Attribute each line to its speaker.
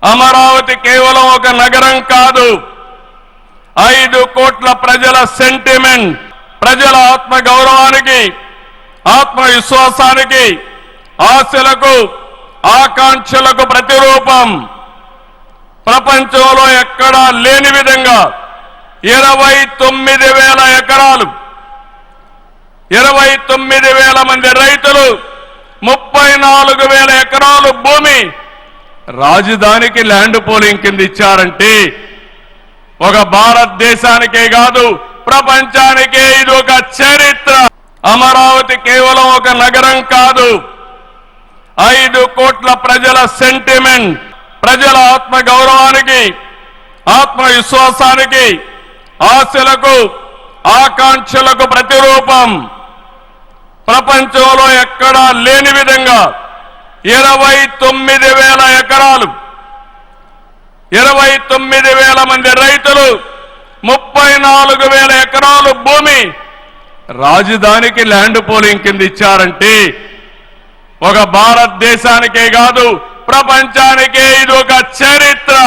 Speaker 1: అమరావతి కేవలం ఒక నగరం కాదు, 5 కోట్ల ప్రజల సెంటిమెంట్, ప్రజల ఆత్మ గౌరవానికి, ఆత్మవిశ్వాసానికి, ఆశలకు, ఆకాంక్షలకు ప్రతిరూపం. ప్రపంచంలో ఎక్కడా లేని విధంగా 29,000 ఎకరాలు, 29,000 మంది రైతులు, 34,000 ఎకరాలు భూమి రాజధానికి ల్యాండ్ పూలింగ్ కింద ఇచ్చారంటే ఒక భారతదేశానికే కాదు ప్రపంచానికే ఇది ఒక చరిత్ర. అమరావతి కేవలం ఒక నగరం కాదు, 5 కోట్ల ప్రజల సెంటిమెంట్, ప్రజల ఆత్మ గౌరవానికి, ఆత్మవిశ్వాసానికి, ఆశలకు, ఆకాంక్షలకు ప్రతిరూపం. ప్రపంచంలో ఎక్కడా లేని విధంగా 29,000 ఎకరాలు, 29,000 మంది రైతులు, 34,000 ఎకరాలు భూమి రాజధానికి ల్యాండ్ పూలింగ్ కింద ఇచ్చారంటే ఒక భారతదేశానికే కాదు ప్రపంచానికే ఇది ఒక చరిత్ర.